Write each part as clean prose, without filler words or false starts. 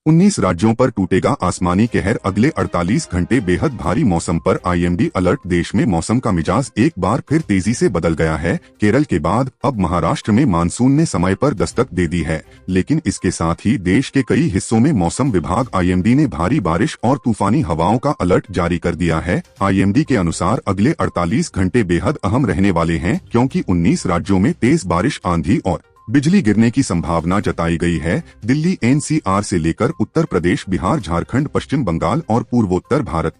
19 राज्यों पर टूटेगा आसमानी कहर, अगले 48 घंटे बेहद भारी मौसम पर आईएमडी अलर्ट। देश में मौसम का मिजाज एक बार फिर तेजी से बदल गया है। केरल के बाद अब महाराष्ट्र में मानसून ने समय पर दस्तक दे दी है, लेकिन इसके साथ ही देश के कई हिस्सों में मौसम विभाग आईएमडी ने भारी बारिश और तूफानी हवाओं का अलर्ट जारी कर दिया है। आईएमडी के अनुसार अगले 48 घंटे बेहद अहम रहने वाले हैं, क्योंकि 19 राज्यों में तेज बारिश, आंधी और बिजली गिरने की संभावना जताई गई है। दिल्ली एनसीआर से लेकर उत्तर प्रदेश, बिहार, झारखंड, पश्चिम बंगाल और पूर्वोत्तर भारत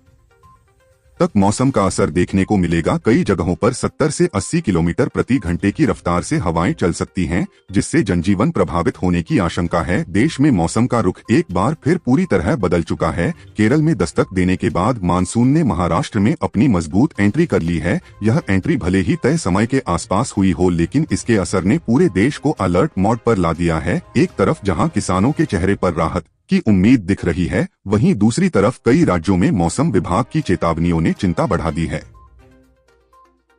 तक मौसम का असर देखने को मिलेगा। कई जगहों पर 70 से 80 किलोमीटर प्रति घंटे की रफ्तार से हवाएं चल सकती हैं, जिससे जनजीवन प्रभावित होने की आशंका है। देश में मौसम का रुख एक बार फिर पूरी तरह बदल चुका है। केरल में दस्तक देने के बाद मानसून ने महाराष्ट्र में अपनी मजबूत एंट्री कर ली है। यह एंट्री भले ही तय समय के आसपास हुई हो, लेकिन इसके असर ने पूरे देश को अलर्ट मोड पर ला दिया है। एक तरफ जहां किसानों के चेहरे पर राहत की उम्मीद दिख रही है, वहीं दूसरी तरफ कई राज्यों में मौसम विभाग की चेतावनियों ने चिंता बढ़ा दी है।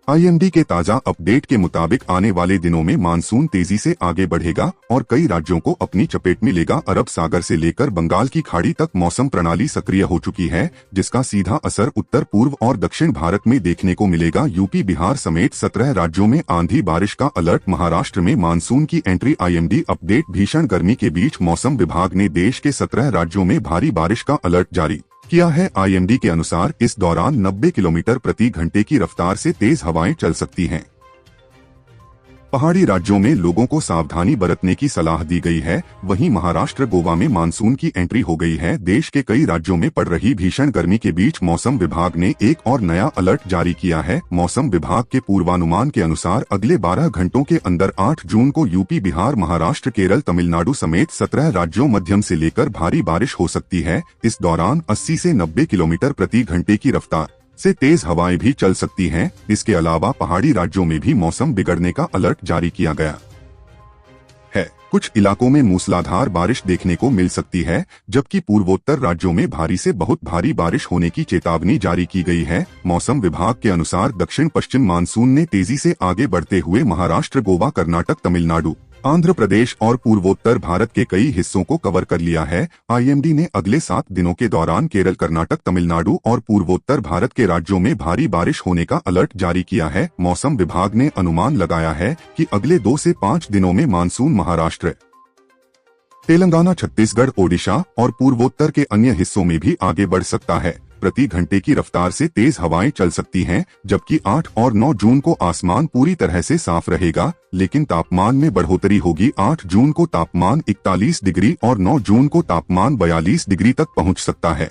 आईएमडी के ताजा अपडेट के मुताबिक आने वाले दिनों में मानसून तेजी से आगे बढ़ेगा और कई राज्यों को अपनी चपेट में लेगा। अरब सागर से लेकर बंगाल की खाड़ी तक मौसम प्रणाली सक्रिय हो चुकी है, जिसका सीधा असर उत्तर पूर्व और दक्षिण भारत में देखने को मिलेगा। यूपी, बिहार समेत 17 राज्यों में आंधी बारिश का अलर्ट। महाराष्ट्र में मानसून की एंट्री। IMD update. भीषण गर्मी के बीच मौसम विभाग ने देश के 17 राज्यों में भारी बारिश का अलर्ट जारी किया है। आईएमडी के अनुसार इस दौरान 90 किलोमीटर प्रति घंटे की रफ्तार से तेज हवाएं चल सकती हैं। पहाड़ी राज्यों में लोगों को सावधानी बरतने की सलाह दी गई है। वहीं महाराष्ट्र, गोवा में मानसून की एंट्री हो गई है। देश के कई राज्यों में पड़ रही भीषण गर्मी के बीच मौसम विभाग ने एक और नया अलर्ट जारी किया है। मौसम विभाग के पूर्वानुमान के अनुसार अगले 12 घंटों के अंदर 8 जून को यूपी, बिहार, महाराष्ट्र, केरल, तमिलनाडु समेत 17 राज्यों मध्यम से लेकर भारी बारिश हो सकती है। इस दौरान 80 से 90 किलोमीटर प्रति घंटे की रफ्तार से तेज हवाएं भी चल सकती हैं। इसके अलावा पहाड़ी राज्यों में भी मौसम बिगड़ने का अलर्ट जारी किया गया है। कुछ इलाकों में मूसलाधार बारिश देखने को मिल सकती है, जबकि पूर्वोत्तर राज्यों में भारी से बहुत भारी बारिश होने की चेतावनी जारी की गई है। मौसम विभाग के अनुसार दक्षिण पश्चिम मानसून ने तेजी से आगे बढ़ते हुए महाराष्ट्र, गोवा, कर्नाटक, तमिलनाडु, आंध्र प्रदेश और पूर्वोत्तर भारत के कई हिस्सों को कवर कर लिया है। आईएमडी ने अगले 7 दिनों के दौरान केरल, कर्नाटक, तमिलनाडु और पूर्वोत्तर भारत के राज्यों में भारी बारिश होने का अलर्ट जारी किया है। मौसम विभाग ने अनुमान लगाया है कि अगले 2 से 5 दिनों में मानसून महाराष्ट्र, तेलंगाना, छत्तीसगढ़, ओडिशा और पूर्वोत्तर के अन्य हिस्सों में भी आगे बढ़ सकता है। प्रति घंटे की रफ्तार से तेज हवाएं चल सकती हैं, जबकि 8 और 9 जून को आसमान पूरी तरह से साफ रहेगा, लेकिन तापमान में बढ़ोतरी होगी। 8 जून को तापमान 41 डिग्री और 9 जून को तापमान 42 डिग्री तक पहुंच सकता है।